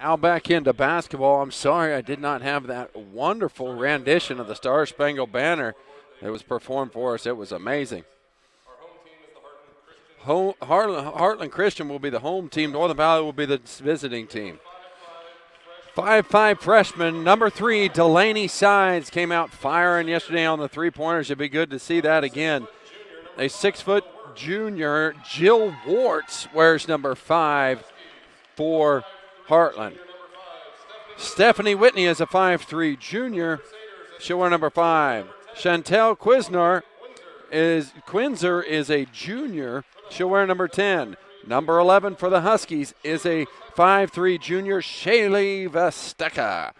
Now back into basketball. I'm sorry I did not have that wonderful rendition of the Star Spangled Banner that was performed for us. It was amazing. Heartland Christian will be the home team. Northern Valley will be the visiting team. 5'5" freshman, number 3, Delaney Sides, came out firing yesterday on the three-pointers. It'd be good to see that again. A 6' junior, Jill Wartz, wears number 5 for Heartland. Stephanie Whitney is a 5'3" junior. She'll wear number 5. Chantel Quinzer is a junior. She'll wear number 10. Number 11 for the Huskies is a 5'3" junior, Shaylee Vesteca.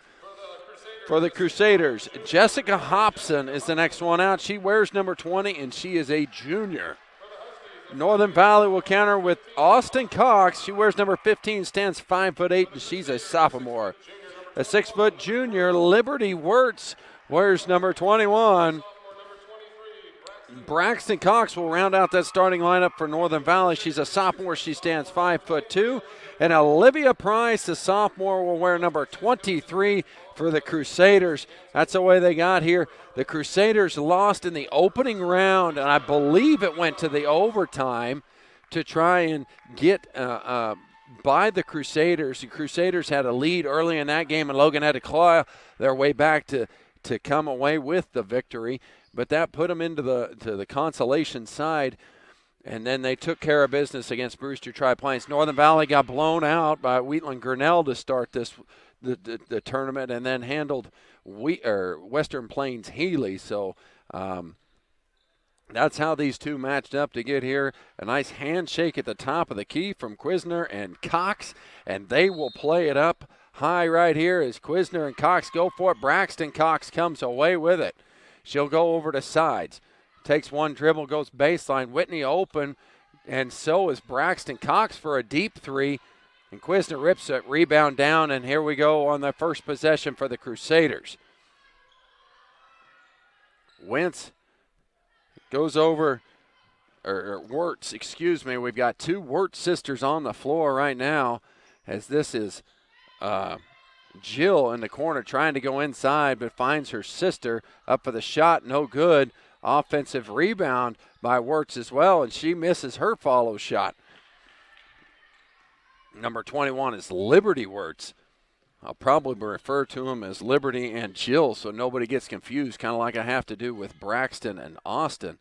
For the Crusaders, Jessica Hobson is the next one out. She wears number 20, and she is a junior. Northern Valley will counter with Austin Cox. She wears number 15, stands 5'8", and she's a sophomore. A 6' junior, Liberty Wirtz, wears number 21. Braxton Cox will round out that starting lineup for Northern Valley. She's a sophomore. She stands 5'2". And Olivia Price, the sophomore, will wear number 23 for the Crusaders. That's the way they got here. The Crusaders lost in the opening round, and I believe it went to the overtime to try and get by the Crusaders. The Crusaders had a lead early in that game, and Logan had to claw their way back to come away with the victory. But that put them into the consolation side, and then they took care of business against Brewster Tri-Plains. Northern Valley got blown out by Wheatland Grinnell to start the tournament, and then handled Western Plains Healy. So that's how these two matched up to get here. A nice handshake at the top of the key from Quisner and Cox, and they will play it up high right here as Quisner and Cox go for it. Braxton Cox comes away with it. She'll go over to Sides. Takes one dribble, goes baseline. Whitney open, and so is Braxton Cox for a deep three. And Quisner rips it, rebound down, and here we go on the first possession for the Crusaders. Wentz goes over, or Wirtz, excuse me. We've got two Wirtz sisters on the floor right now, as this is Jill in the corner trying to go inside, but finds her sister up for the shot, no good. Offensive rebound by Wirtz as well, and she misses her follow shot. Number 21 is Liberty Wirtz. I'll probably refer to him as Liberty and Jill so nobody gets confused, kind of like I have to do with Braxton and Austin,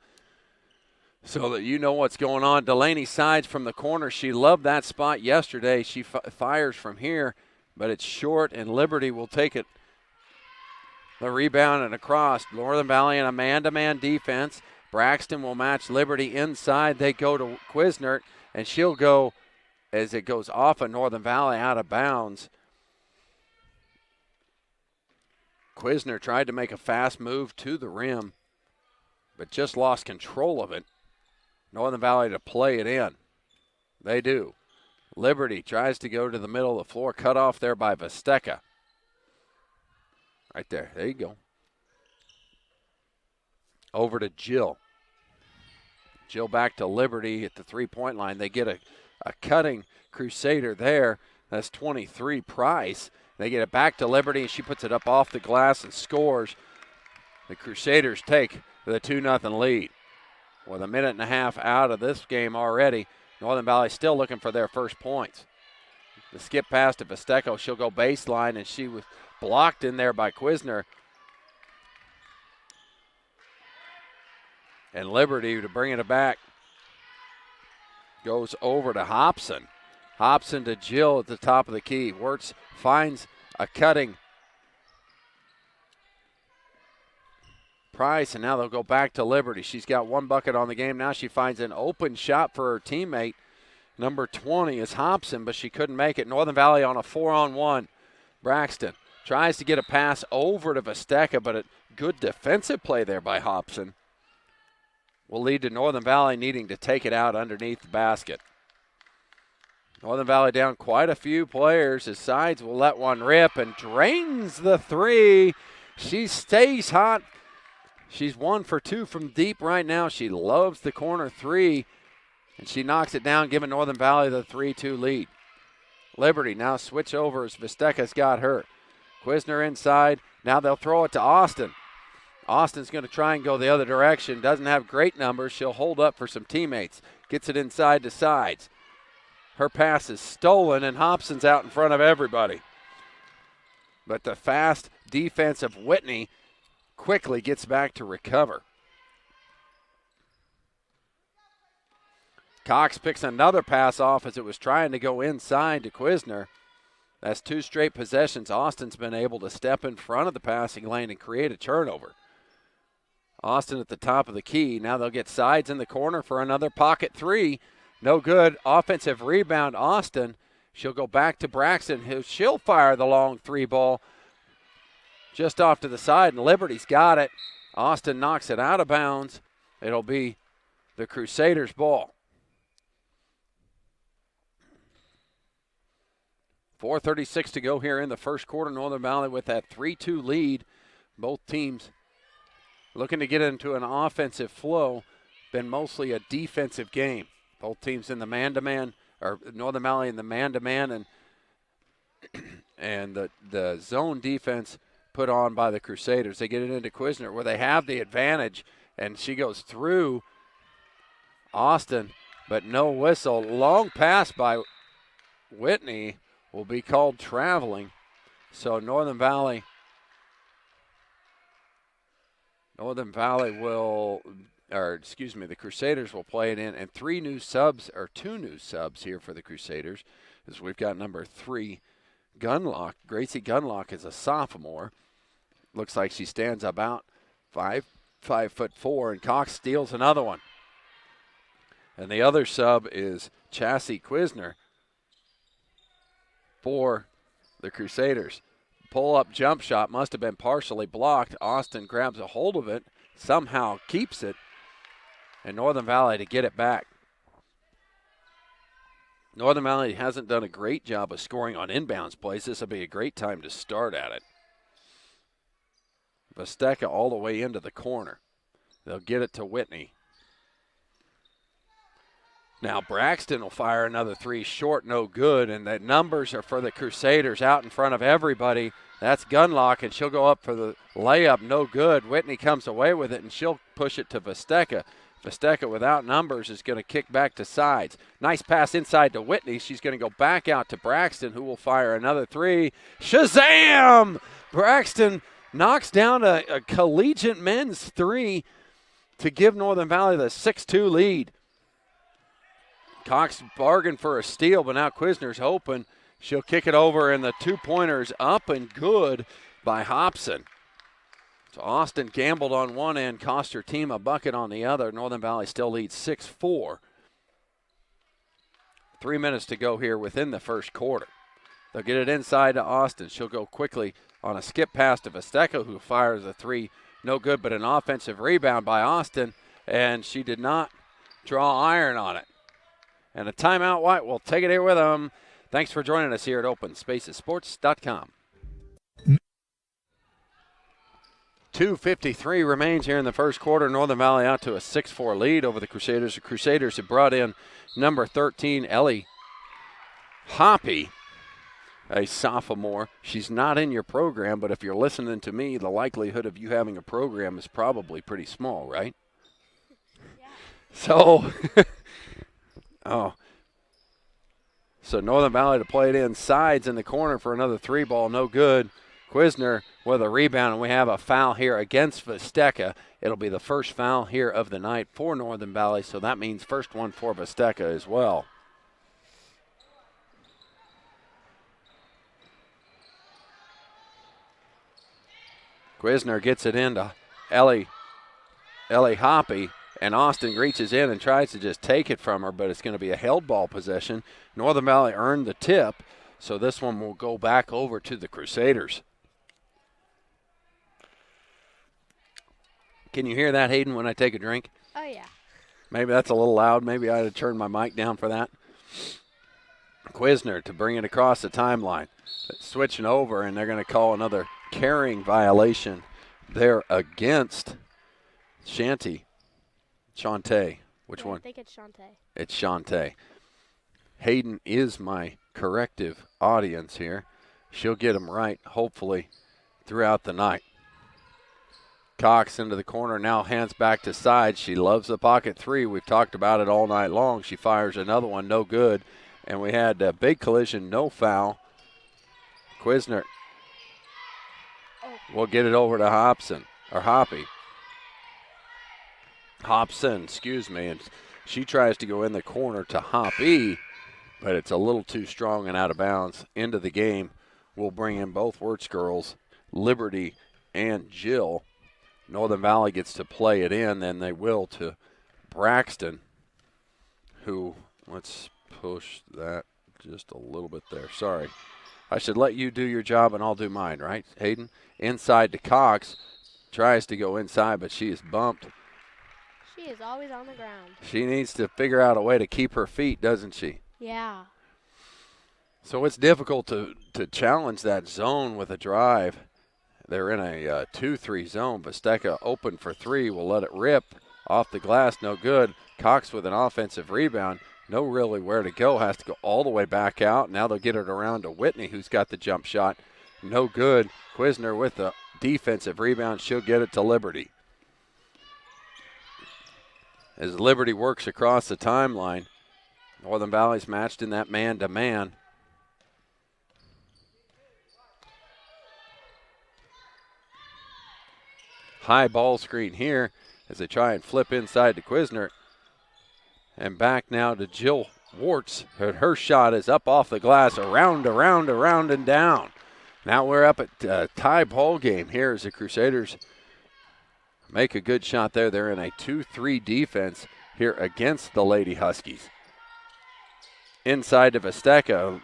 so that you know what's going on. Delaney Sides from the corner. She loved that spot yesterday. She fires from here, but it's short, and Liberty will take it. The rebound and across. Northern Valley in a man-to-man defense. Braxton will match Liberty inside. They go to Quisner, and she'll go as it goes off of Northern Valley out of bounds. Quisner tried to make a fast move to the rim, but just lost control of it. Northern Valley to play it in. They do. Liberty tries to go to the middle of the floor, cut off there by Vesteca. Right there. There you go. Over to Jill. Jill back to Liberty at the three-point line. They get a cutting Crusader there. That's 23, Price. They get it back to Liberty, and she puts it up off the glass and scores. The Crusaders take the 2-0 lead. With a minute and a half out of this game already, Northern Valley still looking for their first points. The skip pass to Vesteca. She'll go baseline, and she was blocked in there by Quisner. And Liberty, to bring it back, goes over to Hobson. Hobson to Jill at the top of the key. Wirtz finds a cutting Price, and now they'll go back to Liberty. She's got one bucket on the game. Now she finds an open shot for her teammate. Number 20 is Hobson, but she couldn't make it. Northern Valley on a 4-on-1. Braxton tries to get a pass over to Vesteca, but a good defensive play there by Hobson will lead to Northern Valley needing to take it out underneath the basket. Northern Valley down quite a few players. His Sides will let one rip and drains the three. She stays hot. She's 1 for 2 from deep right now. She loves the corner three, and she knocks it down, giving Northern Valley the 3-2 lead. Liberty now switch over as Visteka's got her. Quisner inside. Now they'll throw it to Austin. Austin's going to try and go the other direction. Doesn't have great numbers. She'll hold up for some teammates. Gets it inside to Sides. Her pass is stolen, and Hobson's out in front of everybody. But the fast defense of Whitney quickly gets back to recover. Cox picks another pass off as it was trying to go inside to Quisner. That's 2 straight possessions. Austin's been able to step in front of the passing lane and create a turnover. Austin at the top of the key. Now they'll get Sides in the corner for another pocket 3. No good. Offensive rebound, Austin. She'll go back to Braxton. She'll fire the long 3 ball just off to the side, and Liberty's got it. Austin knocks it out of bounds. It'll be the Crusaders' ball. 4:36 to go here in the first quarter. Northern Valley with that 3-2 lead. Both teams looking to get into an offensive flow. Been mostly a defensive game. Both teams in the man-to-man, or Northern Valley in the man-to-man, and the zone defense put on by the Crusaders. They get it into Quisner where they have the advantage, and she goes through Austin, but no whistle. Long pass by Whitney will be called traveling. So the Crusaders will play it in, and 2 new subs here for the Crusaders, as we've got number 3, Gunlock. Gracie Gunlock is a sophomore. Looks like she stands about 5'4", and Cox steals another one. And the other sub is Chassie Quisner for the Crusaders. Pull-up jump shot must have been partially blocked. Austin grabs a hold of it, somehow keeps it, and Northern Valley to get it back. Northern Valley hasn't done a great job of scoring on inbounds plays. This will be a great time to start at it. Visteka all the way into the corner. They'll get it to Whitney. Now Braxton will fire another 3 short, no good, and the numbers are for the Crusaders out in front of everybody. That's Gunlock, and she'll go up for the layup, no good. Whitney comes away with it, and she'll push it to Visteka. Visteka without numbers is going to kick back to Sides. Nice pass inside to Whitney. She's going to go back out to Braxton, who will fire another 3. Shazam! Braxton knocks down a collegiate men's 3 to give Northern Valley the 6-2 lead. Cox bargained for a steal, but now Quisner's open. She'll kick it over, and the 2-pointer's up and good by Hobson. So Austin gambled on one end, cost her team a bucket on the other. Northern Valley still leads 6-4. 3 minutes to go here within the first quarter. They'll get it inside to Austin. She'll go quickly on a skip pass to Visteka, who fires a 3. No good, but an offensive rebound by Austin, and she did not draw iron on it. And a timeout, White will take it here with them. Thanks for joining us here at OpenSpacesSports.com. 2:53 remains here in the first quarter. Northern Valley out to a 6-4 lead over the Crusaders. The Crusaders have brought in number 13, Ellie Hoppy, a sophomore. She's not in your program, but if you're listening to me, the likelihood of you having a program is probably pretty small, right? Yeah. So, So Northern Valley to play it in. Sides in the corner for another 3 ball, no good. Quisner with a rebound, and we have a foul here against Visteka. It'll be the first foul here of the night for Northern Valley, so that means first one for Visteka as well. Quisner gets it into Ellie Hoppy, and Austin reaches in and tries to just take it from her, but it's going to be a held ball possession. Northern Valley earned the tip, so this one will go back over to the Crusaders. Can you hear that, Hayden, when I take a drink? Oh, yeah. Maybe that's a little loud. Maybe I ought to turn my mic down for that. Quisner to bring it across the timeline. Switching over, and they're going to call another carrying violation there against Shantae. Which one? I think it's Shantae. It's Shantae. Hayden is my corrective audience here. She'll get them right, hopefully, throughout the night. Cox into the corner, now hands back to Sides. She loves the pocket three. We've talked about it all night long. She fires another one, no good. And we had a big collision, no foul. Quisner will get it over to Hobson, or Hoppy. Hobson, excuse me. And she tries to go in the corner to Hoppy, but it's a little too strong and out of bounds. Into the game, we'll bring in both Wirtz girls, Liberty and Jill. Northern Valley gets to play it in, then they will to Braxton, who, let's push that just a little bit there. Sorry. I should let you do your job and I'll do mine, right, Hayden? Inside to Cox. Tries to go inside, but she is bumped. She is always on the ground. She needs to figure out a way to keep her feet, doesn't she? Yeah. So it's difficult to challenge that zone with a drive. They're in a 2-3 zone. Vesteca open for three. Will let it rip off the glass. No good. Cox with an offensive rebound. No really where to go. Has to go all the way back out. Now they'll get it around to Whitney, who's got the jump shot. No good. Quisner with the defensive rebound. She'll get it to Liberty. As Liberty works across the timeline, Northern Valley's matched in that man-to-man. High ball screen here as they try and flip inside to Quisner. And back now to Jill Wirtz. Her shot is up off the glass, around, and down. Now we're up at a tie ball game here as the Crusaders make a good shot there. They're in a 2-3 defense here against the Lady Huskies. Inside to Vesteca,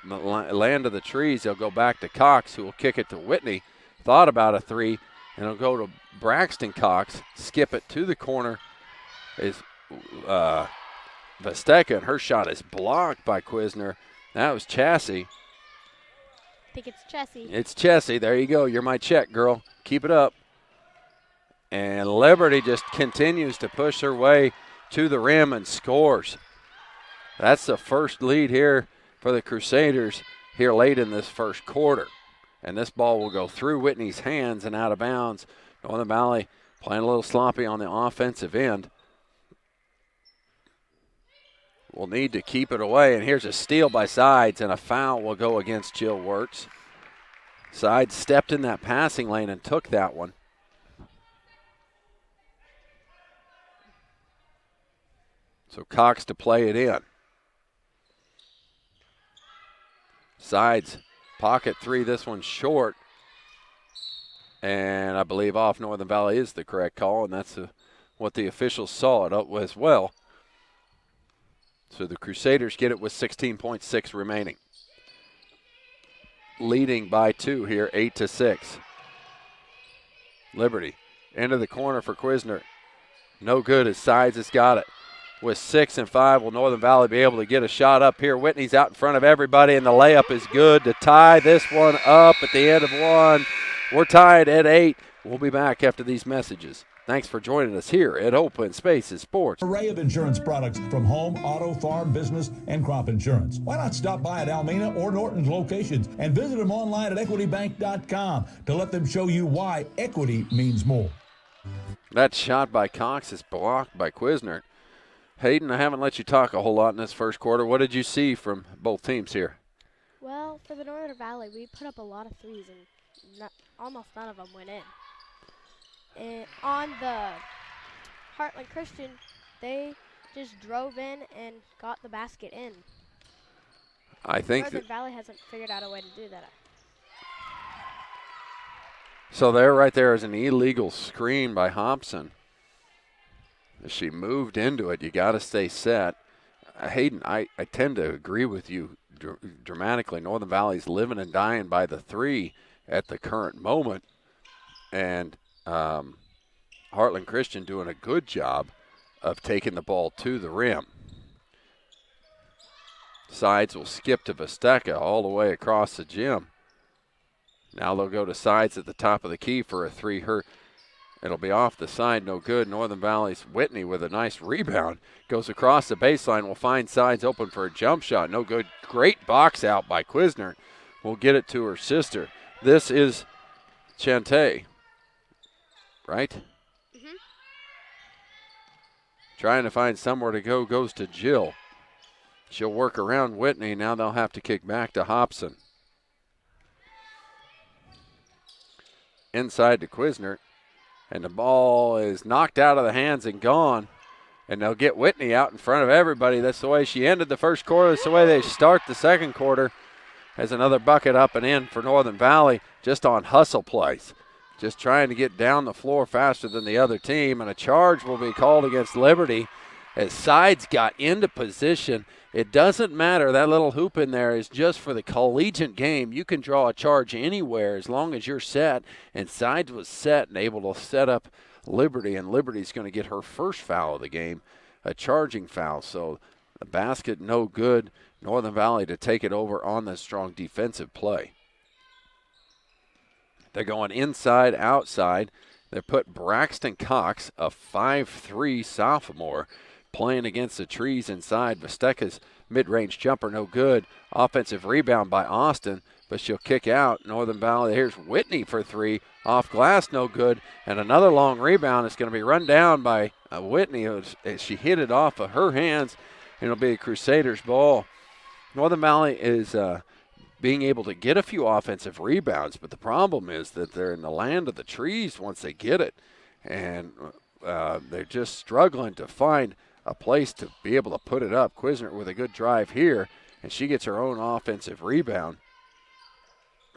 land of the trees. They'll go back to Cox, who will kick it to Whitney. Thought about a three, and it'll go to Braxton Cox. Skip it to the corner is Vesteca, and her shot is blocked by Quisner. That was Chassie. I think it's Chessie. It's Chessie. There you go. You're my check, girl. Keep it up. And Liberty just continues to push her way to the rim and scores. That's the first lead here for the Crusaders here late in this first quarter. And this ball will go through Whitney's hands and out of bounds. Northern Valley playing a little sloppy on the offensive end. Will need to keep it away. And here's a steal by Sides, and a foul will go against Jill Wirtz. Sides stepped in that passing lane and took that one. So Cox to play it in. Sides, pocket three, this one's short. And I believe off Northern Valley is the correct call, and that's what the officials saw it up as well. So the Crusaders get it with 16.6 remaining. Leading by 2 here, 8-6. Liberty into the corner for Quisner. No good as Sides has got it. With 6 and 5, will Northern Valley be able to get a shot up here? Whitney's out in front of everybody, and the layup is good to tie this one up at the end of one. We're tied at 8. We'll be back after these messages. Thanks for joining us here at Open Spaces Sports. Array of insurance products from home, auto, farm, business, and crop insurance. Why not stop by at Almena or Norton's locations and visit them online at equitybank.com to let them show you why equity means more. That shot by Cox is blocked by Quisner. Hayden, I haven't let you talk a whole lot in this first quarter. What did you see from both teams here? Well, for the Northern Valley, we put up a lot of threes, and almost none of them went in. And on the Heartland Christian, they just drove in and got the basket in. I think Northern Valley hasn't figured out a way to do that. So there, right there is an illegal screen by Hobson. She moved into it. You got to stay set. Hayden, I tend to agree with you dramatically. Northern Valley's living and dying by the three at the current moment. And Heartland Christian doing a good job of taking the ball to the rim. Sides will skip to Vesteca all the way across the gym. Now they'll go to Sides at the top of the key for a three. It'll be off the side, no good. Northern Valley's Whitney with a nice rebound. Goes across the baseline, will find sides open for a jump shot. No good. Great box out by Quisner. Will get it to her sister. This is Chante, right? Mm-hmm. Trying to find somewhere to go, goes to Jill. She'll work around Whitney. Now they'll have to kick back to Hobson. Inside to Quisner. And the ball is knocked out of the hands and gone. And they'll get Whitney out in front of everybody. That's the way she ended the first quarter. That's the way they start the second quarter. Has another bucket up and in for Northern Valley just on hustle plays. Just trying to get down the floor faster than the other team. And a charge will be called against Liberty as Sides got into position. It doesn't matter. That little hoop in there is just for the collegiate game. You can draw a charge anywhere as long as you're set. And Sides was set and able to set up Liberty. And Liberty's going to get her first foul of the game, a charging foul. So the basket no good. Northern Valley to take it over on the strong defensive play. They're going inside, outside. They put Braxton Cox, a 5'3" sophomore, playing against the trees inside. Vesteca's mid-range jumper, no good. Offensive rebound by Austin, but she'll kick out. Northern Valley, here's Whitney for three. Off glass, no good. And another long rebound is going to be run down by Whitney as she hit it off of her hands. And it'll be a Crusaders ball. Northern Valley is being able to get a few offensive rebounds, but the problem is that they're in the land of the trees once they get it. And they're just struggling to find a place to be able to put it up. Quisner with a good drive here, and she gets her own offensive rebound.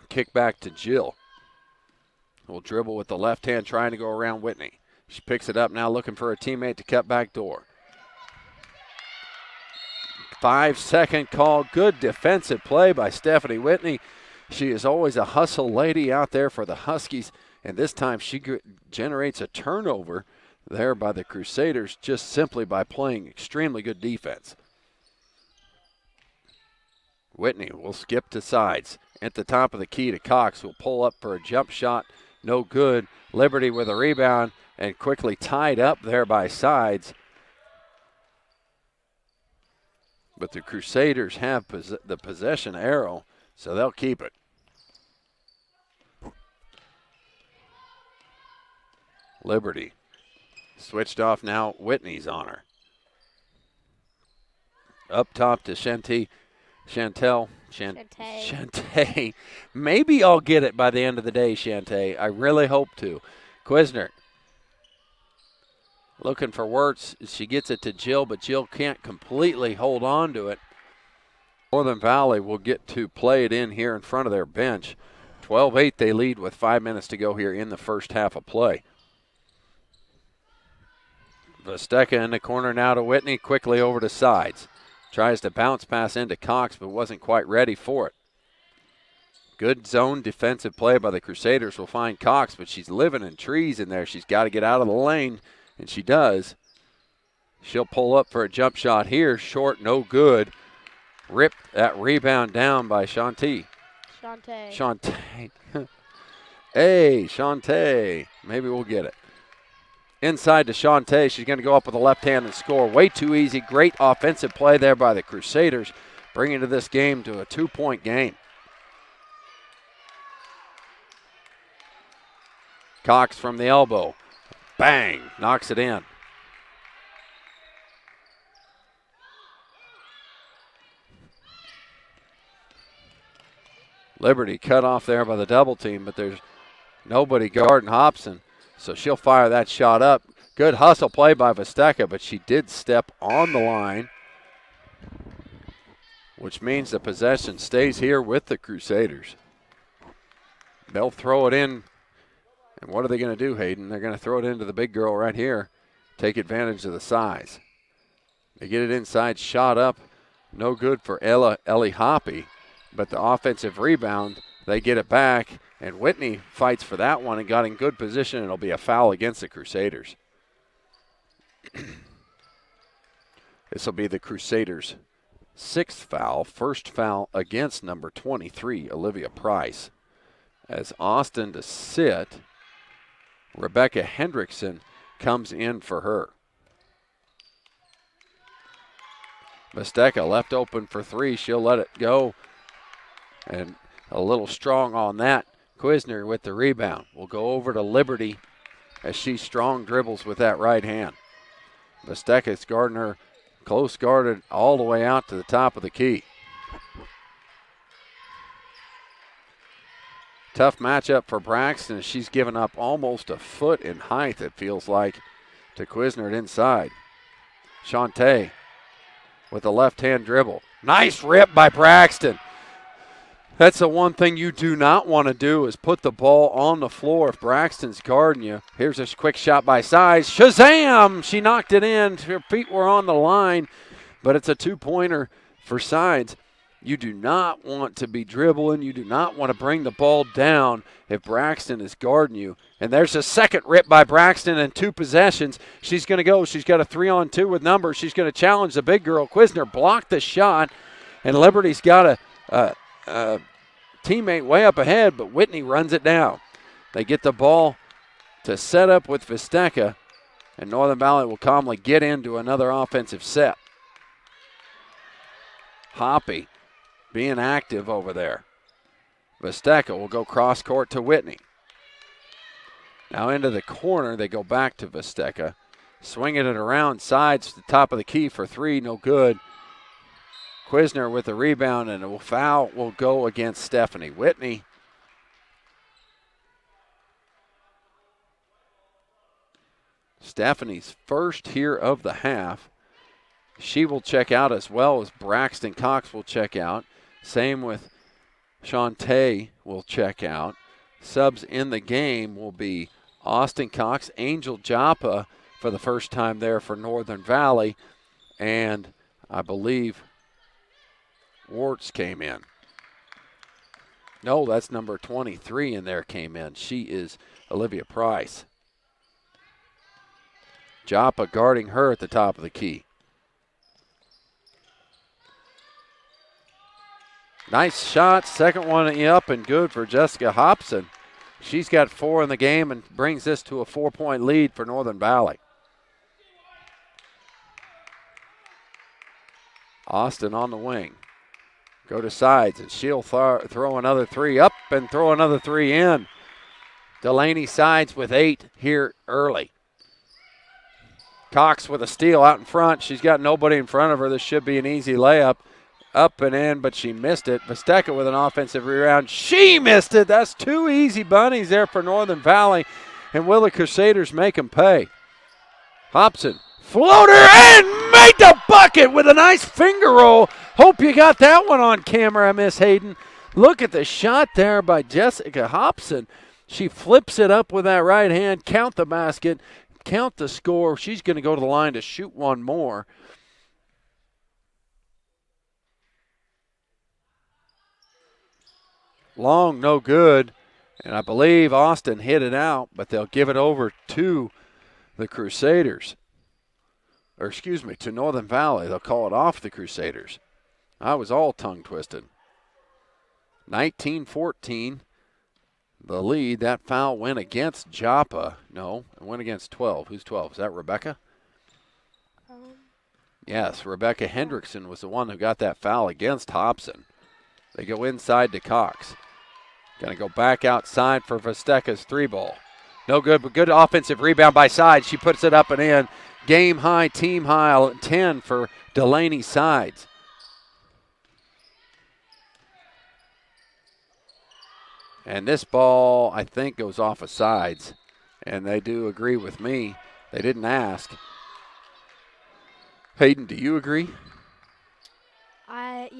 Kick back to Jill. Will dribble with the left hand, trying to go around Whitney. She picks it up now, looking for a teammate to cut back door. 5-second call. Good defensive play by Stephanie Whitney. She is always a hustle lady out there for the Huskies, and this time she generates a turnover there by the Crusaders just simply by playing extremely good defense. Whitney will skip to Sides. At the top of the key to Cox, who'll pull up for a jump shot. No good. Liberty with a rebound and quickly tied up there by Sides. But the Crusaders have the possession arrow, so they'll keep it. Liberty switched off now. Whitney's on her. Up top to Shantae. Maybe I'll get it by the end of the day, Shantae. I really hope to. Quisner looking for Wirtz. She gets it to Jill, but Jill can't completely hold on to it. Northern Valley will get to play it in here in front of their bench. 12-8 they lead with 5 minutes to go here in the first half of play. Vesteca in the corner now to Whitney, quickly over to Sides. Tries to bounce pass into Cox, but wasn't quite ready for it. Good zone defensive play by the Crusaders will find Cox, but she's living in trees in there. She's got to get out of the lane, and she does. She'll pull up for a jump shot here. Short, no good. Ripped that rebound down by Shantae. Hey, Shantae. Maybe we'll get it. Inside to Shantae. She's going to go up with the left hand and score. Way too easy. Great offensive play there by the Crusaders, bringing to this game to a 2-point game. Cox from the elbow. Bang. Knocks it in. Liberty cut off there by the double team, but there's nobody guarding Hobson. So she'll fire that shot up. Good hustle play by Vesteca, but she did step on the line, which means the possession stays here with the Crusaders. They'll throw it in. And what are they going to do, Hayden? They're going to throw it into the big girl right here, take advantage of the size. They get it inside, shot up. No good for Ellie Hoppy. But the offensive rebound, they get it back, and Whitney fights for that one and got in good position, and it'll be a foul against the Crusaders. This will be the Crusaders' sixth foul, first foul against number 23, Olivia Price. As Austin to sit, Rebecca Hendrickson comes in for her. Vesteka left open for three. She'll let it go. And a little strong on that. Quisner with the rebound. Will go over to Liberty as she strong dribbles with that right hand. Vesteka's guarding her, close guarded all the way out to the top of the key. Tough matchup for Braxton. She's given up almost a foot in height, it feels like, to Quisner inside. Shantae with a left-hand dribble. Nice rip by Braxton. That's the one thing you do not want to do is put the ball on the floor if Braxton's guarding you. Here's a quick shot by Sides. Shazam! She knocked it in. Her feet were on the line, but it's a two-pointer for Sides. You do not want to be dribbling. You do not want to bring the ball down if Braxton is guarding you. And there's a second rip by Braxton and 2 possessions. She's going to go. She's got a 3-on-2 with numbers. She's going to challenge the big girl. Quisner blocked the shot, and Liberty's got a teammate way up ahead, but Whitney runs it down. They get the ball to set up with Vesteka, and Northern Valley will calmly get into another offensive set. Hoppy being active over there. Vesteka will go cross court to Whitney. Now into the corner, they go back to Vesteka. Swinging it around, Sides to the top of the key for 3, no good. Quisner with the rebound, and a foul will go against Stephanie. Whitney Stephanie's first here of the half. She will check out as well as Braxton Cox will check out. Same with Shantae will check out. Subs in the game will be Austin Cox, Angel Joppa for the first time there for Northern Valley, and I believe Warts came in. No, that's number 23 in there came in. She is Olivia Price. Joppa guarding her at the top of the key. Nice shot, second one up and good for Jessica Hobson. She's got 4 in the game and brings this to a 4-point lead for Northern Valley. Austin on the wing. Go to Sides, and she'll throw another 3 up and throw another 3 in. Delaney Sides with 8 here early. Cox with a steal out in front. She's got nobody in front of her. This should be an easy layup. Up and in, but she missed it. Vesteka with an offensive rebound. She missed it. That's 2 easy bunnies there for Northern Valley, and will the Crusaders make them pay? Hobson, floater, and made the bucket with a nice finger roll. Hope you got that one on camera, Miss Hayden. Look at the shot there by Jessica Hobson. She flips it up with that right hand. Count the basket. Count the score. She's going to go to the line to shoot one more. Long, no good. And I believe Austin hit it out, but they'll give it over to the Crusaders. Or excuse me, to Northern Valley. They'll call it off the Crusaders. I was all tongue-twisted. 19-14, the lead. That foul went against Joppa. No, it went against 12. Who's 12? Is that Rebecca? Yes, Rebecca Hendrickson was the one who got that foul against Hobson. They go inside to Cox. Going to go back outside for Vesteka's 3-ball. No good, but good offensive rebound by Sides. She puts it up and in. Game high, team high, 10 for Delaney Sides. And this ball, I think, goes off of Sides. And they do agree with me. They didn't ask. Hayden, do you agree? I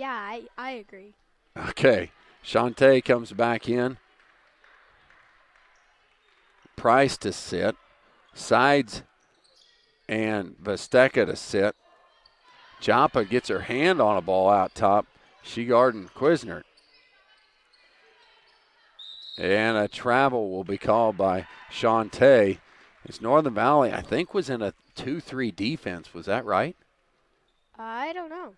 agree. Okay. Shantae comes back in. Price to sit. Sides and Vesteka to sit. Joppa gets her hand on a ball out top. She guarding Quisner. And a travel will be called by Shantae. It's Northern Valley, I think, was in a 2-3 defense. Was that right? I don't know.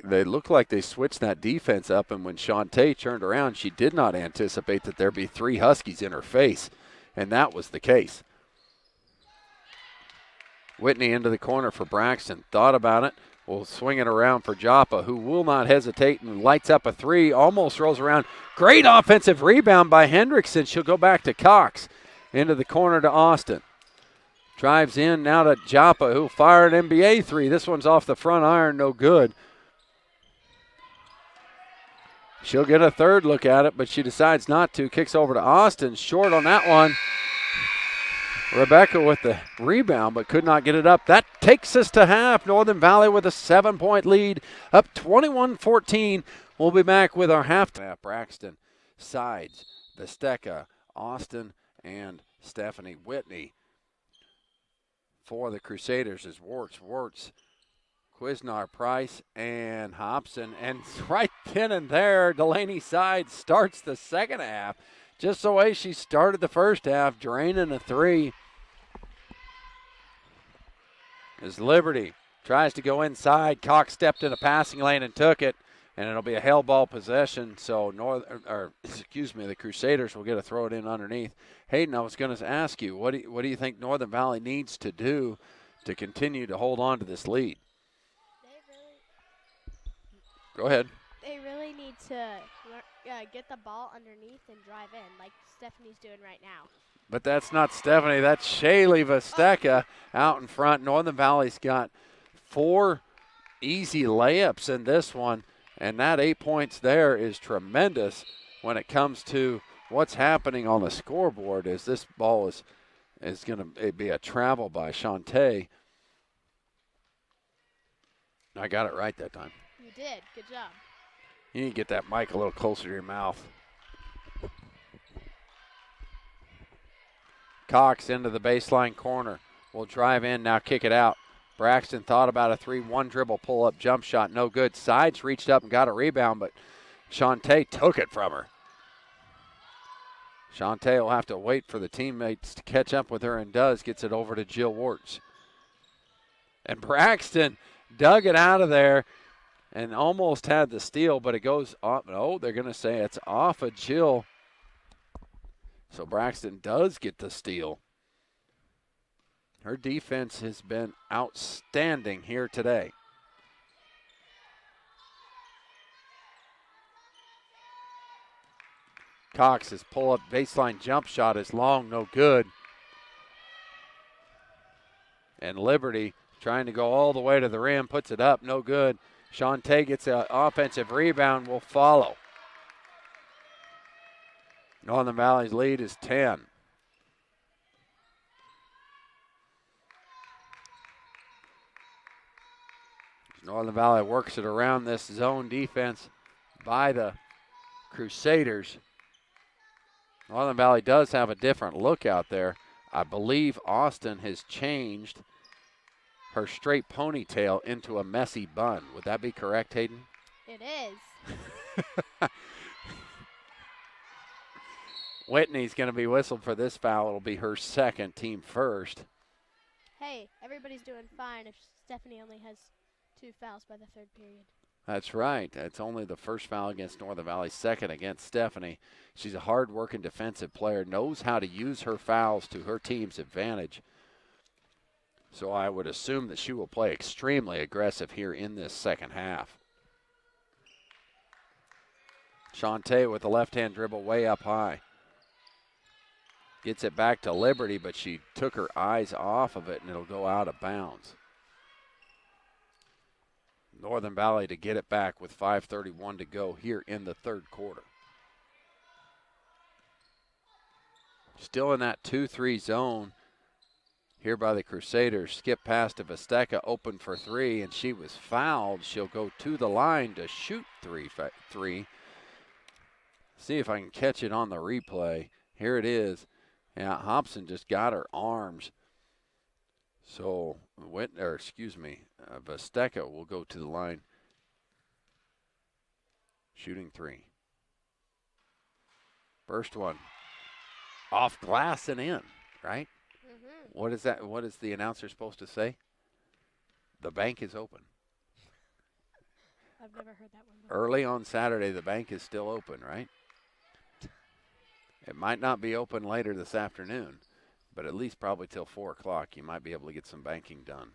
They looked like they switched that defense up, and when Shantae turned around, she did not anticipate that there'd be 3 Huskies in her face. and that was the case. Whitney into the corner for Braxton. Thought about it. Will swing it around for Joppa, who will not hesitate and lights up a three. Almost rolls around. Great offensive rebound by Hendrickson. She'll go back to Cox. Into the corner to Austin. Drives in now to Joppa, who fired an NBA three. This one's off the front iron, no good. She'll get a third look at it, but she decides not to. Kicks over to Austin. Short on that one. Rebecca with the rebound, but could not get it up. That takes us to half. Northern Valley with a 7-point lead, up 21-14. We'll be back with our halftime. Braxton, Sides, Vesteca, Austin, and Stephanie Whitney. For the Crusaders is Wirtz, Quiznar, Price, and Hobson. And right then and there, Delaney Sides starts the second half. Just the way she started the first half, draining a three. As Liberty tries to go inside, Cox stepped in a passing lane and took it, and it'll be a hell ball possession. So the Crusaders will get to throw it in underneath. Hayden, I was going to ask you, what do you think Northern Valley needs to do to continue to hold on to this lead? Go ahead. They really need to get the ball underneath and drive in like Stephanie's doing right now. But that's not Stephanie. That's Shaylee Vesteca out in front. Northern Valley's got 4 easy layups in this one, and that 8 points there is tremendous when it comes to what's happening on the scoreboard. As this ball is going to be a travel by Shantae. I got it right that time. You did. Good job. You need to get that mic a little closer to your mouth. Cox into the baseline corner. Will drive in, now kick it out. Braxton thought about a 3-1 dribble, pull-up jump shot, no good. Sides reached up and got a rebound, but Shantae took it from her. Shantae will have to wait for the teammates to catch up with her and does. Gets it over to Jill Wirtz. And Braxton dug it out of there and almost had the steal, but it goes off. No, they're going to say it's off of Jill. So Braxton does get the steal. Her defense has been outstanding here today. Cox's pull-up baseline jump shot is long, no good. And Liberty trying to go all the way to the rim, puts it up, no good. Shantae gets an offensive rebound, will follow. Northern Valley's lead is 10. Northern Valley works it around this zone defense by the Crusaders. Northern Valley does have a different look out there. I believe Austin has changed her straight ponytail into a messy bun. Would that be correct, Hayden? It is. Whitney's going to be whistled for this foul. It'll be her second, team first. Hey, everybody's doing fine if Stephanie only has 2 fouls by the third period. That's right. It's only the first foul against Northern Valley, second against Stephanie. She's a hard-working defensive player, knows how to use her fouls to her team's advantage. So I would assume that she will play extremely aggressive here in this second half. Shantae with the left-hand dribble way up high. Gets it back to Liberty, but she took her eyes off of it, and it'll go out of bounds. Northern Valley to get it back with 5:31 to go here in the third quarter. Still in that 2-3 zone here by the Crusaders. Skip pass to Vesteca, open for 3, and she was fouled. She'll go to the line to shoot three. See if I can catch it on the replay. Here it is. Yeah, Hobson just got her arms. So, Vesteca will go to the line. Shooting 3. First one. Off glass and in, right? Mm-hmm. What is that? What is the announcer supposed to say? The bank is open. I've never heard that one before. Early on Saturday, the bank is still open, right? It might not be open later this afternoon, but at least probably till 4 o'clock you might be able to get some banking done.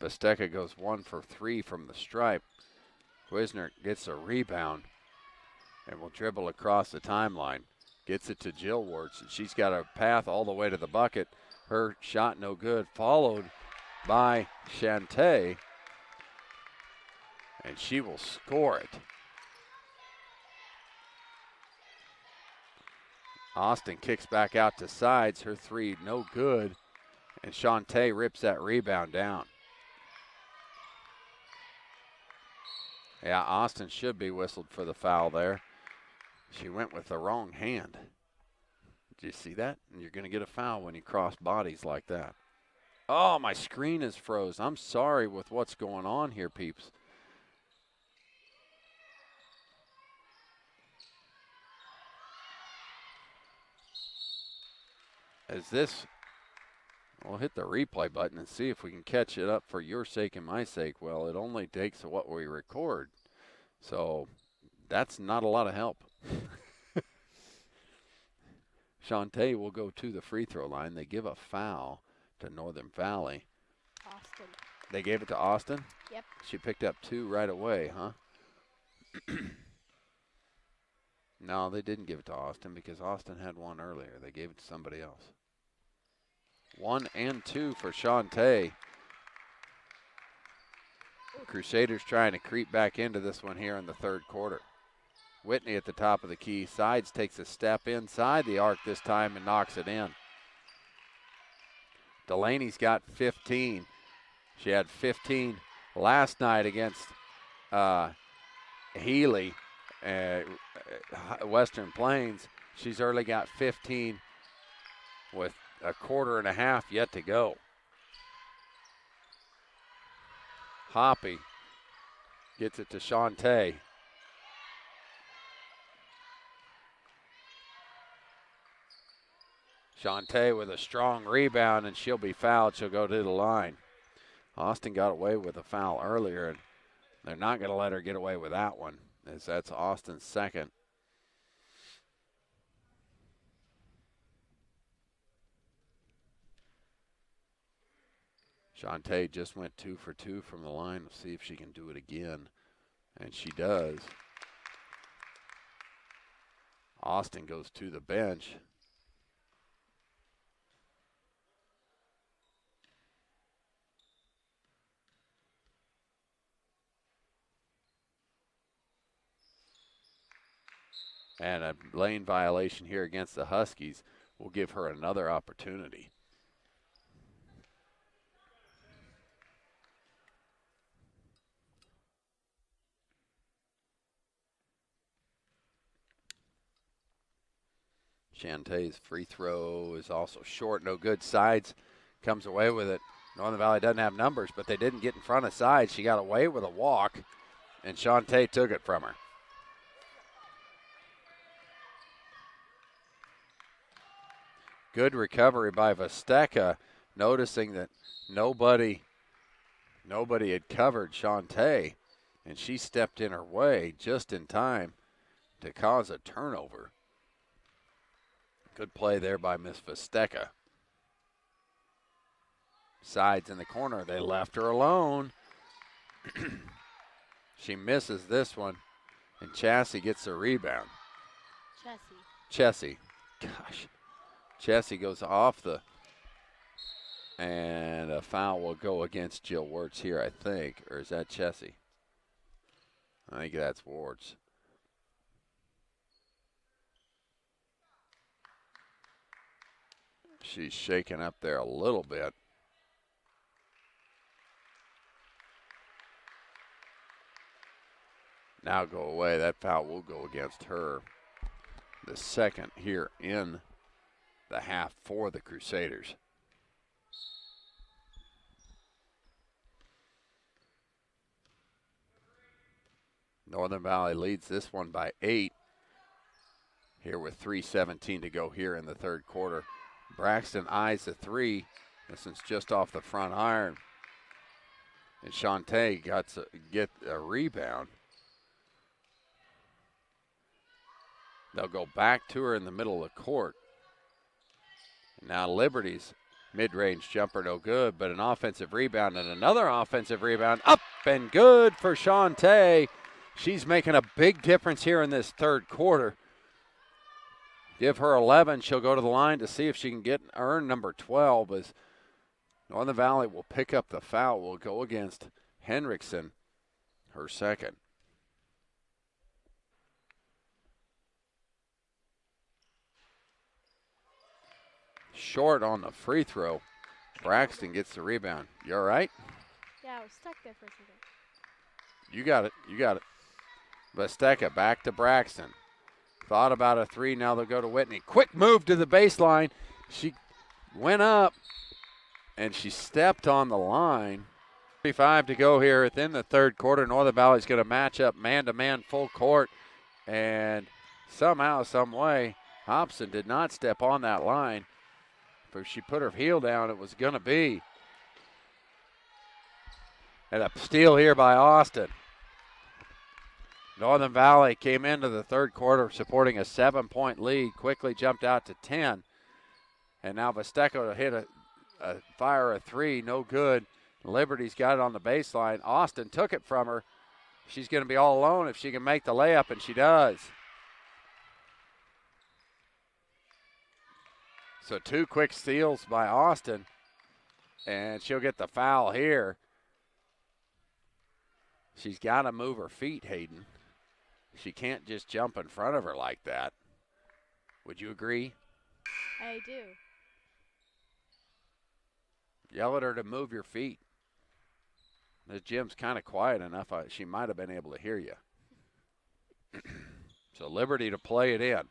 Vesteca goes 1 for 3 from the stripe. Wisner gets a rebound and will dribble across the timeline. Gets it to Jill Wards. She's got a path all the way to the bucket. Her shot no good, followed by Shantae, and she will score it. Austin kicks back out to sides. Her three no good, and Shantae rips that rebound down. Yeah, Austin should be whistled for the foul there. She went with the wrong hand. Did you see that? And you're going to get a foul when you cross bodies like that. Oh, my screen is froze. I'm sorry with what's going on here, peeps. We'll hit the replay button and see if we can catch it up for your sake and my sake. Well, it only takes what we record. So that's not a lot of help. Shantae will go to the free throw line. They give a foul to Northern Valley. Austin. They gave it to Austin? Yep. She picked up 2 right away, huh? No, they didn't give it to Austin because Austin had 1 earlier. They gave it to somebody else. 1 and 2 for Shantae. Crusaders trying to creep back into this one here in the third quarter. Whitney at the top of the key. Sides takes a step inside the arc this time and knocks it in. Delaney's got 15. She had 15 last night against Healy, Western Plains. She's early got 15 with a quarter and a half yet to go. Hoppy gets it to Shantae. Shantae with a strong rebound, and she'll be fouled. She'll go to the line. Austin got away with a foul earlier, and they're not going to let her get away with that one, as that's Austin's second. Shantae just went 2 for 2 from the line. We'll see if she can do it again, and she does. Austin goes to the bench. And a lane violation here against the Huskies will give her another opportunity. Shantae's free throw is also short, no good. Sides comes away with it. Northern Valley doesn't have numbers, but they didn't get in front of Sides. She got away with a walk, and Shantae took it from her. Good recovery by Vesteca, noticing that nobody had covered Shantae, and she stepped in her way just in time to cause a turnover. Good play there by Miss Vesteca. Sides in the corner. They left her alone. She misses this one, and Chassie gets the rebound. Chessie. Gosh. Chessie goes off and a foul will go against Jill Wards here, I think. Or is that Chessie? I think that's Wards. She's shaking up there a little bit. Now go away. That foul will go against her. The second here in the half for the Crusaders. Northern Valley leads this one by 8. Here with 3:17 to go here in the third quarter. Braxton eyes the three. This one's just off the front iron. And Shantae got to get a rebound. They'll go back to her in the middle of the court. Now Liberty's mid-range jumper no good, but an offensive rebound and another offensive rebound. Up and good for Shantae. She's making a big difference here in this third quarter. Give her 11. She'll go to the line to see if she can earn number 12 as Northern Valley will pick up the foul. Will go against Henriksen, her second. Short on the free throw. Braxton gets the rebound. You all right? Yeah, I was stuck there for a second. You got it. You got it. Vesteka back to Braxton. Thought about a three. Now they'll go to Whitney. Quick move to the baseline. She went up, and she stepped on the line. 35 to go here within the third quarter. Northern Valley's going to match up man-to-man full court. And somehow, some way, Hobson did not step on that line. If she put her heel down, it was going to be. And a steal here by Austin. Northern Valley came into the third quarter supporting a 7-point lead, quickly jumped out to 10. And now Vesteka hit fire a three, no good. Liberty's got it on the baseline. Austin took it from her. She's going to be all alone if she can make the layup, and she does. So 2 quick steals by Austin, and she'll get the foul here. She's got to move her feet, Hayden. She can't just jump in front of her like that. Would you agree? I do. Yell at her to move your feet. The gym's kind of quiet enough. She might have been able to hear you. So Liberty to play it in.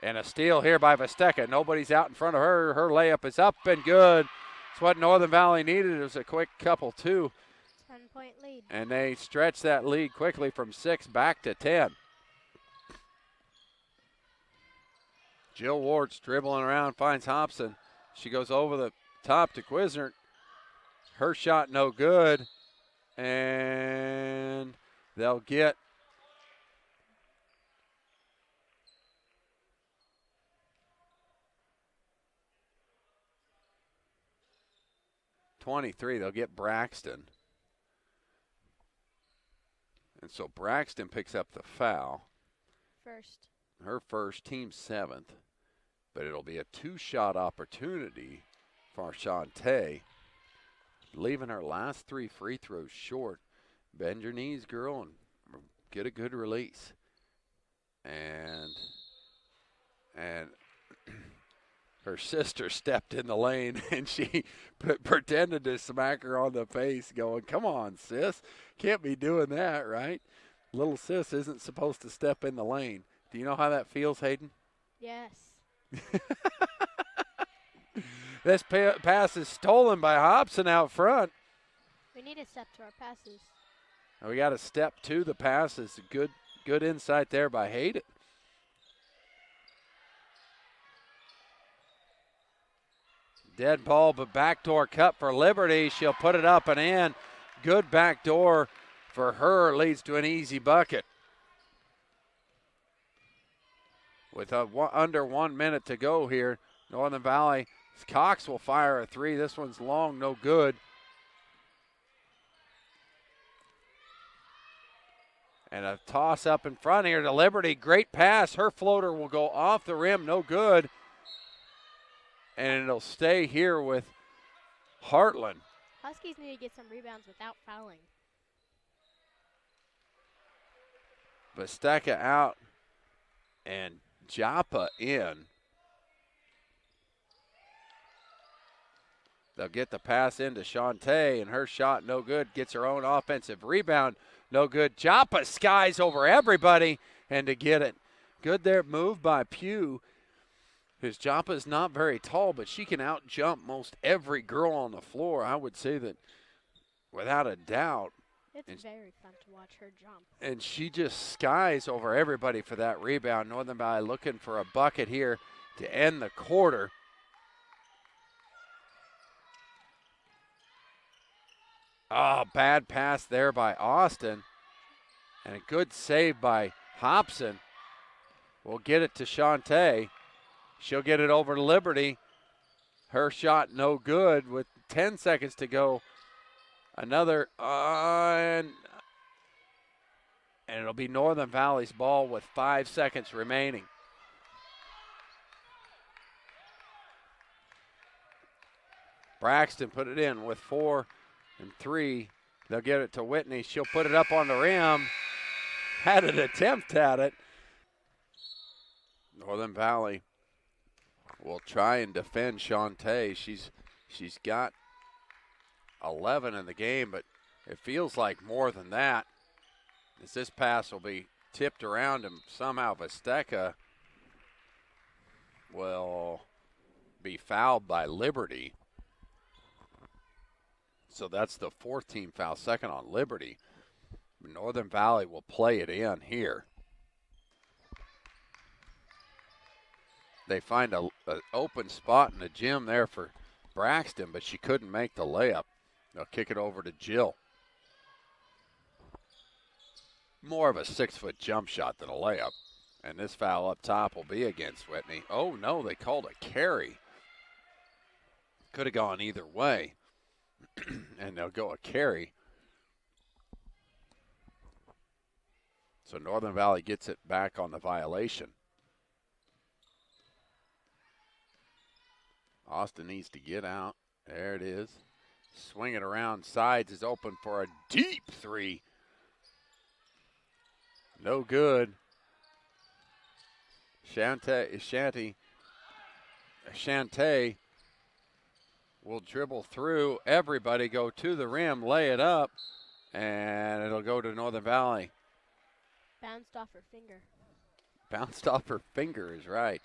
And a steal here by Vesteka. Nobody's out in front of her. Her layup is up and good. It's what Northern Valley needed. It was a quick couple, too. 10-point lead. And they stretch that lead quickly from 6 back to 10. Jill Ward's dribbling around, finds Hobson. She goes over the top to Quisner. Her shot no good. And they'll get .23. They'll get Braxton. And so Braxton picks up the foul. First. Her first, team 7th. But it'll be a 2-shot opportunity for Shantae. Leaving her last 3 free throws short. Bend your knees, girl, and get a good release. And her sister stepped in the lane, and she pretended to smack her on the face, going, come on, sis. Can't be doing that, right? Little sis isn't supposed to step in the lane. Do you know how that feels, Hayden? Yes. This pass is stolen by Hobson out front. We need a step to our passes. And we got a step to the pass. It's a good insight there by Hayden. Dead ball, but backdoor cut for Liberty. She'll put it up and in. Good backdoor for her. Leads to an easy bucket. With under 1 minute to go here, Northern Valley, Cox will fire a three. This one's long, no good. And a toss up in front here to Liberty. Great pass. Her floater will go off the rim, no good. And it'll stay here with Heartland. Huskies need to get some rebounds without fouling. Vesteka out and Joppa in. They'll get the pass into Shantae, and her shot no good. Gets her own offensive rebound, no good. Joppa skies over everybody, and to get it. Good there, move by Pugh. Because Joppa is not very tall, but she can out-jump most every girl on the floor. I would say that without a doubt. It's very fun to watch her jump. And she just skies over everybody for that rebound. Northern Valley looking for a bucket here to end the quarter. Oh, bad pass there by Austin. And a good save by Hobson. We'll get it to Shantae. She'll get it over to Liberty. Her shot no good with 10 seconds to go. Another, and it'll be Northern Valley's ball with 5 seconds remaining. Braxton put it in with 4 and 3. They'll get it to Whitney. She'll put it up on the rim. Had an attempt at it. Northern Valley will try and defend Shantae. She's got 11 in the game, but it feels like more than that, as this pass will be tipped around and somehow Visteca will be fouled by Liberty. So that's the 4th team foul, second on Liberty. Northern Valley will play it in here. They find an open spot in the gym there for Braxton, but she couldn't make the layup. They'll kick it over to Jill. More of a 6-foot jump shot than a layup. And this foul up top will be against Whitney. Oh, no, they called a carry. Could have gone either way. And they'll go a carry. So Northern Valley gets it back on the violation. Austin needs to get out. There it is. Swing it around. Sides is open for a deep 3. No good. Shantae will dribble through. Everybody go to the rim, lay it up, and it'll go to Northern Valley. Bounced off her finger. Bounced off her finger is right.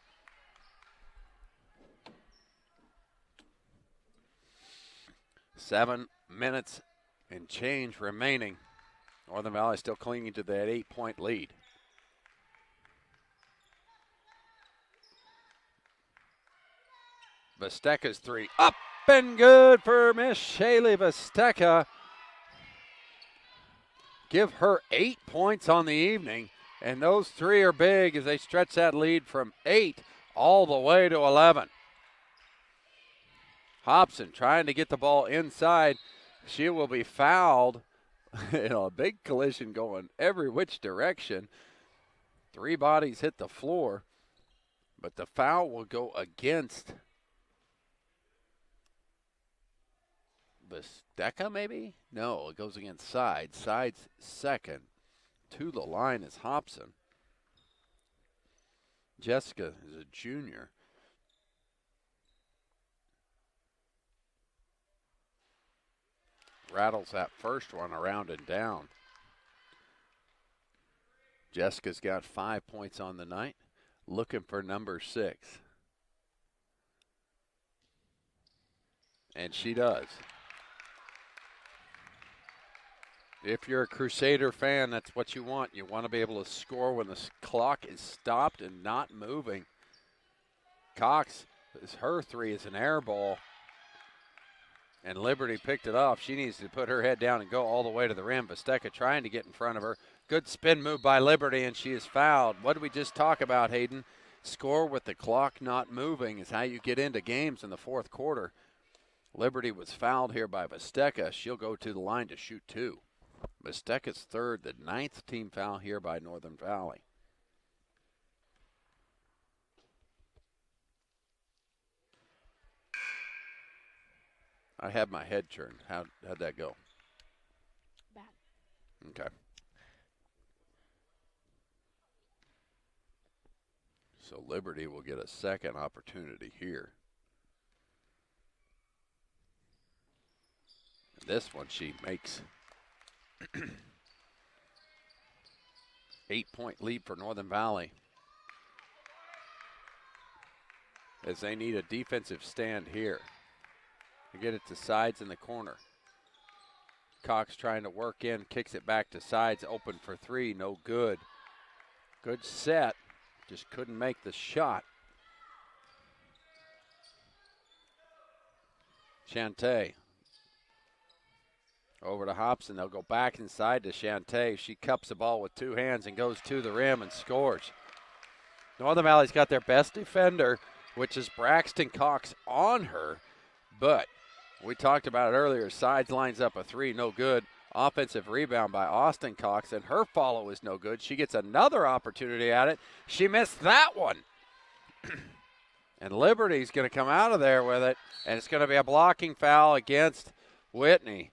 Seven minutes and change remaining. Northern Valley still clinging to that 8-point lead. Visteca's 3 up and good for Miss Shaylee Visteca. Give her 8 points on the evening, and those 3 are big as they stretch that lead from 8 all the way to 11. Hobson trying to get the ball inside. She will be fouled. A big collision going every which direction. 3 bodies hit the floor, but the foul will go against Visteca, maybe? No, it goes against Sides. Sides second. To the line is Hobson. Jessica is a junior. Rattles that first one around and down. Jessica's got 5 points on the night. Looking for number 6. And she does. If you're a Crusader fan, that's what you want. You want to be able to score when the clock is stopped and not moving. Cox, her 3 is an air ball. And Liberty picked it off. She needs to put her head down and go all the way to the rim. Visteca trying to get in front of her. Good spin move by Liberty, and she is fouled. What did we just talk about, Hayden? Score with the clock not moving is how you get into games in the 4th quarter. Liberty was fouled here by Visteca. She'll go to the line to shoot 2. Visteca's 3rd, the 9th team foul here by Northern Valley. I had my head turned. How'd that go? Bad. Okay. So Liberty will get a second opportunity here. This one she makes. 8-point lead for Northern Valley, as they need a defensive stand here. To get it to Sides in the corner. Cox trying to work in, kicks it back to Sides, open for 3, no good. Good set, just couldn't make the shot. Shantae Over to Hobson. They'll go back inside to Shantae. She cups the ball with two hands and goes to the rim and scores. Northern Valley's got their best defender, which is Braxton Cox, on her. But we talked about it earlier. Sides lines up a three, no good. Offensive rebound by Austin Cox, and her follow is no good. She gets another opportunity at it. She missed that one. And Liberty's going to come out of there with it, and it's going to be a blocking foul against Whitney.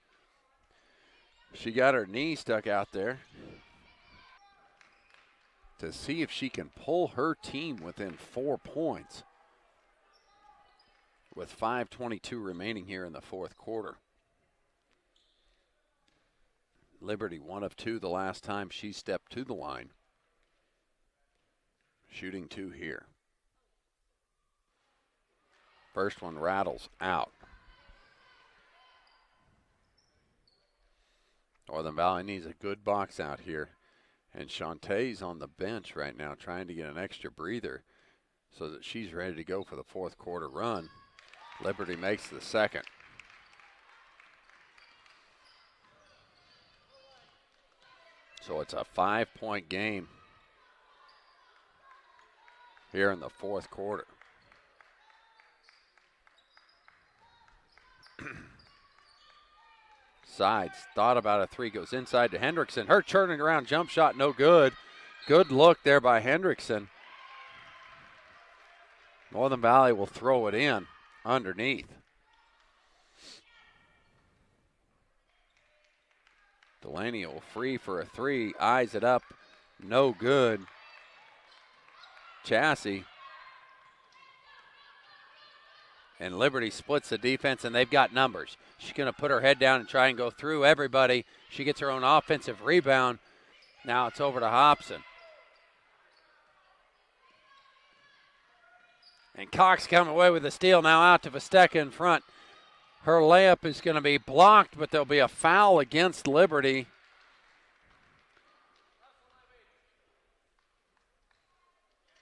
She got her knee stuck out there to see if she can pull her team within 4 points with 5:22 remaining here in the fourth quarter. Liberty 1 of 2 the last time she stepped to the line. Shooting 2 here. First one rattles out. Northern Valley needs a good box out here. And Shantae's on the bench right now trying to get an extra breather so that she's ready to go for the fourth quarter run. Liberty makes the second. So it's a 5-point game here in the fourth quarter. Sides, thought about a three, goes inside to Hendrickson. Her turning around jump shot, no good. Good look there by Hendrickson. Northern Valley will throw it in underneath. Delaney will free for a three, eyes it up, no good. Chassis. And Liberty splits the defense, and they've got numbers. She's going to put her head down and try and go through everybody. She gets her own offensive rebound. Now it's over to Hobson. And Cox coming away with the steal, now out to Vesteca in front. Her layup is going to be blocked, but there'll be a foul against Liberty.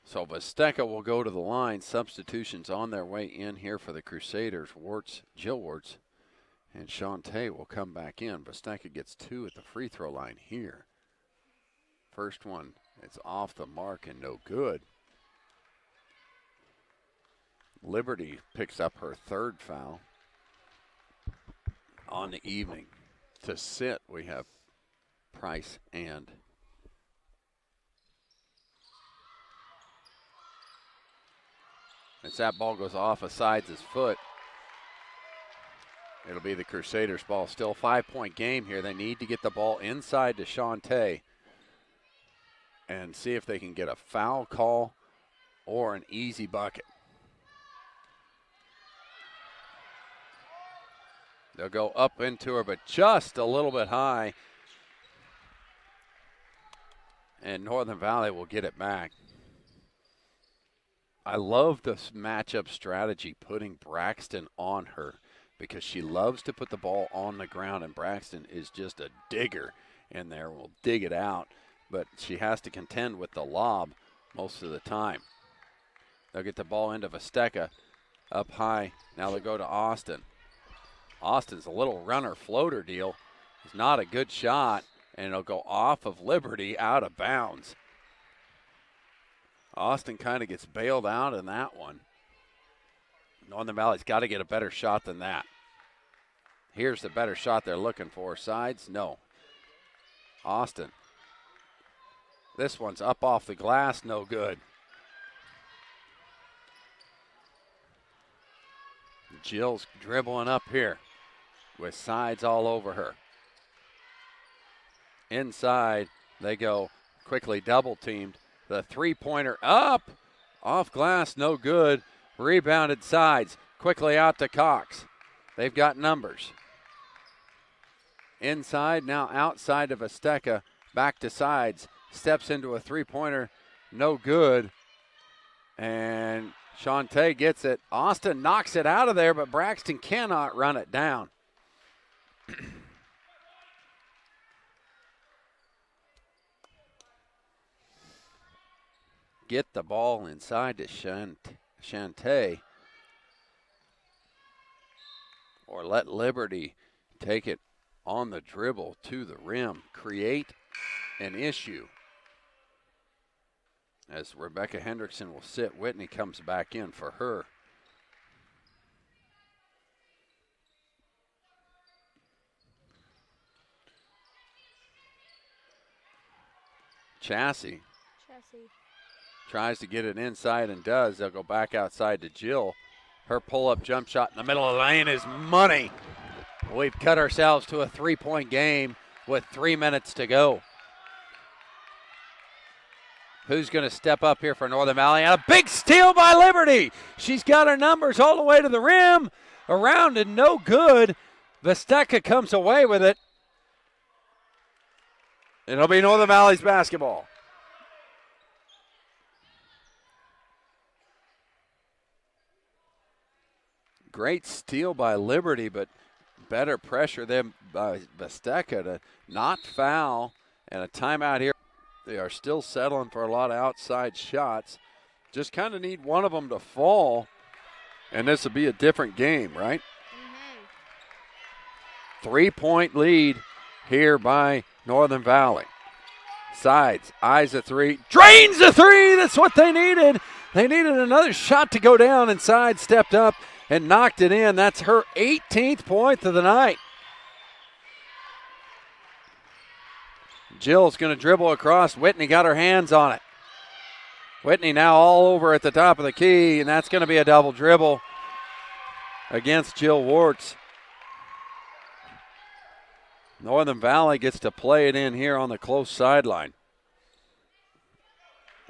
So Vesteca will go to the line. Substitutions on their way in here for the Crusaders. Jill Warts and Shantae will come back in. Vesteca gets 2 at the free throw line here. First one, it's off the mark and no good. Liberty picks up her third foul on the evening. To sit, we have Price and as that ball goes off of Sides' foot, it'll be the Crusaders' ball. Still a 5-point game here. They need to get the ball inside to Shantae and see if they can get a foul call or an easy bucket. They'll go up into her, but just a little bit high. And Northern Valley will get it back. I love this matchup strategy, putting Braxton on her, because she loves to put the ball on the ground, and Braxton is just a digger in there, will dig it out, but she has to contend with the lob most of the time. They'll get the ball into Vesteca up high. Now they go to Austin. Austin's a little runner floater deal. It's not a good shot, and it'll go off of Liberty out of bounds. Austin kind of gets bailed out in that one. Northern Valley's got to get a better shot than that. Here's the better shot they're looking for. Sides, no. Austin. This one's up off the glass, no good. Jill's dribbling up here with Sides all over her. Inside, they go quickly double teamed. The three-pointer up, off glass, no good. Rebounded Sides, quickly out to Cox. They've got numbers. Inside, now outside of Vesteca, back to Sides. Steps into a three-pointer, no good. And Shantae gets it. Austin knocks it out of there, but Braxton cannot run it down. Get the ball inside to Shantae, or let Liberty take it on the dribble to the rim, create an issue. As Rebecca Hendrickson will sit, Whitney comes back in for her. Chassis tries to get it inside and does. They'll go back outside to Jill. Her pull-up jump shot in the middle of the lane is money. We've cut ourselves to a 3-point game with 3 minutes to go. Who's going to step up here for Northern Valley? And a big steal by Liberty. She's got her numbers all the way to the rim. Around and no good. Vesteca comes away with it. It'll be Northern Valley's basketball. Great steal by Liberty, but better pressure than by Vesteca to not foul, and a timeout here. They are still settling for a lot of outside shots. Just kind of need one of them to fall, and this will be a different game, right? Mm-hmm. 3-point lead here by Northern Valley. Sides, eyes a three, drains a three. That's what they needed. They needed another shot to go down, and Side stepped up and knocked it in. That's her 18th point of the night. Jill's going to dribble across. Whitney got her hands on it. Whitney now all over at the top of the key, and that's going to be a double dribble against Jill Warts. Northern Valley gets to play it in here on the close sideline.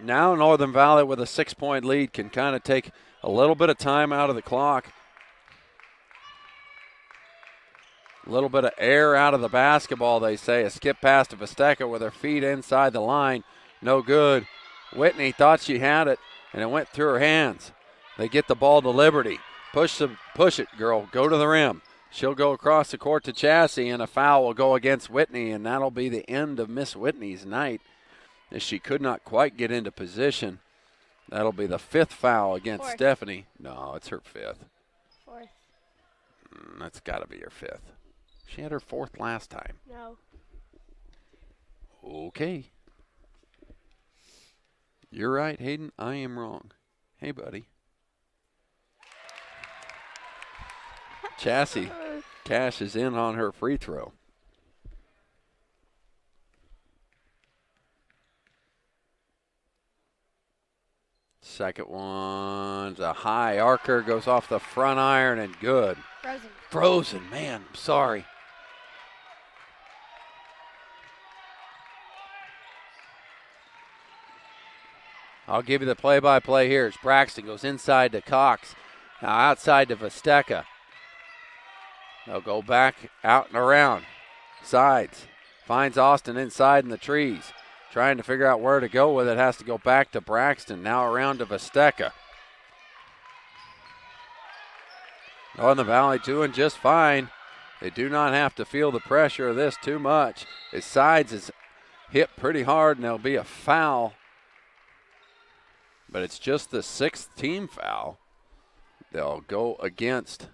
Now Northern Valley with a 6-point lead can kind of take a little bit of time out of the clock. A little bit of air out of the basketball, they say. A skip pass to Vesteca with her feet inside the line. No good. Whitney thought she had it, and it went through her hands. They get the ball to Liberty. Push it, girl. Go to the rim. She'll go across the court to Chassie, and a foul will go against Whitney, and that'll be the end of Miss Whitney's night, as she could not quite get into position. That'll be the 5th foul against Stephanie. No, it's her 5th. 4th. That's got to be her 5th. She had her 4th last time. No. Okay. You're right, Hayden. I am wrong. Hey, buddy. Chassie cashes in on her free throw. Second one's a high arcer, goes off the front iron and good. Frozen, man, I'm sorry. I'll give you the play-by-play here. As Braxton goes inside to Cox, now outside to Vesteca. They'll go back out and around. Sides. Finds Austin inside in the trees. Trying to figure out where to go with it. Has to go back to Braxton. Now around to Vesteca. Northern Valley doing just fine. They do not have to feel the pressure of this too much. His Sides is hit pretty hard, and there'll be a foul. But it's just the 6th team foul. They'll go against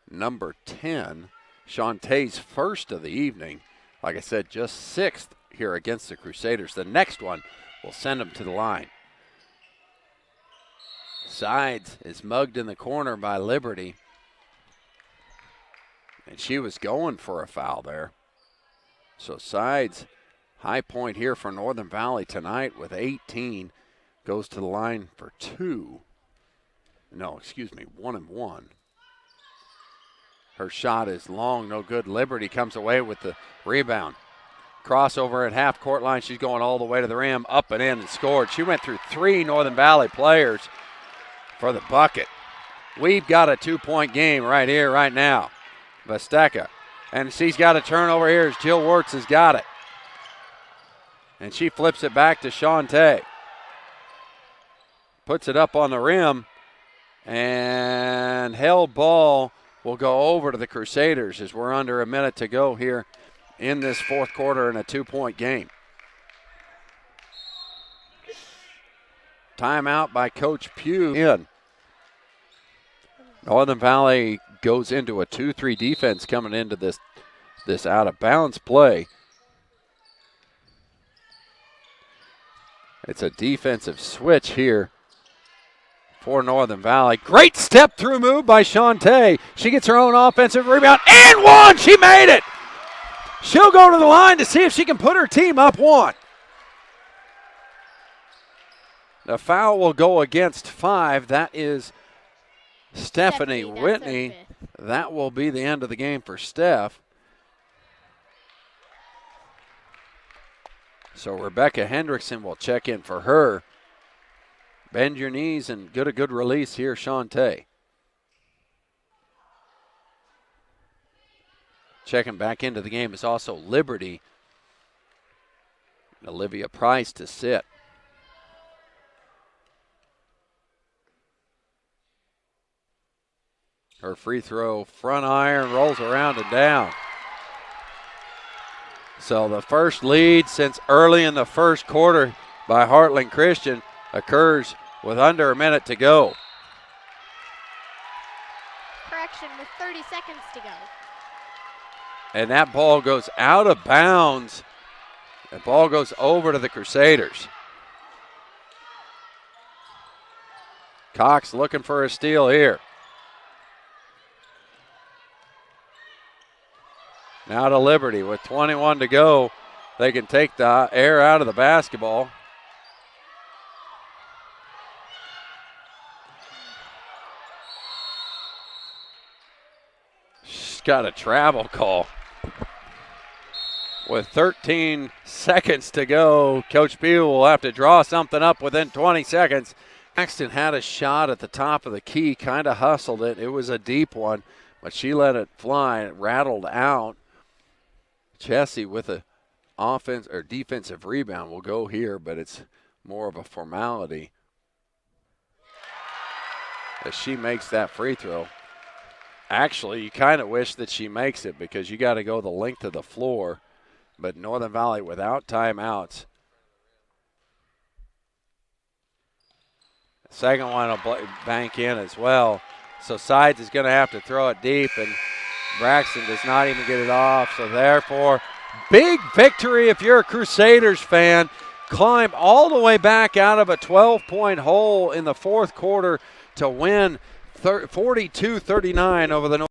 number 10, Shantae's 1st of the evening. Like I said, just 6th here against the Crusaders. The next one will send them to the line. Sides is mugged in the corner by Liberty. And she was going for a foul there. So Sides, high point here for Northern Valley tonight with 18. Goes to the line for 2. No, excuse me, 1 and 1. Her shot is long, no good. Liberty comes away with the rebound. Crossover at half court line. She's going all the way to the rim, up and in, and scored. She went through 3 Northern Valley players for the bucket. We've got a 2-point game right here, right now. Vesteca. And she's got a turnover here as Jill Wirtz has got it. And she flips it back to Shantae. Puts it up on the rim. And held ball will go over to the Crusaders as we're under a minute to go here in this 4th quarter in a 2-point game. Timeout by Coach Pugh in. Northern Valley goes into a 2-3 defense coming into this this out of bounds play. It's a defensive switch here for Northern Valley. Great step through move by Shantae. She gets her own offensive rebound and one. She made it. She'll go to the line to see if she can put her team up one. The foul will go against 5. That is Stephanie Whitney. That will be the end of the game for Steph. So Rebecca Hendrickson will check in for her. Bend your knees and get a good release here, Shantae. Checking back into the game is also Liberty. Olivia Price to sit. Her free throw front iron rolls around and down. So the first lead since early in the first quarter by Heartland Christian occurs with under a minute to go. Correction, with 30 seconds to go. And that ball goes out of bounds. The ball goes over to the Crusaders. Cox looking for a steal here. Now to Liberty with 21 to go. They can take the air out of the basketball. She's got a travel call. With 13 seconds to go, Coach Peel will have to draw something up within 20 seconds. Axton had a shot at the top of the key, kind of hustled it. It was a deep one, but she let it fly. It rattled out. Chessie with a offense or defensive rebound will go here, but it's more of a formality as she makes that free throw. Actually, you kind of wish that she makes it because you got to go the length of the floor, but Northern Valley without timeouts. Second one will bank in as well. So Sides is going to have to throw it deep, and Braxton does not even get it off. So therefore, big victory if you're a Crusaders fan. Climb all the way back out of a 12-point hole in the fourth quarter to win 42-39 over the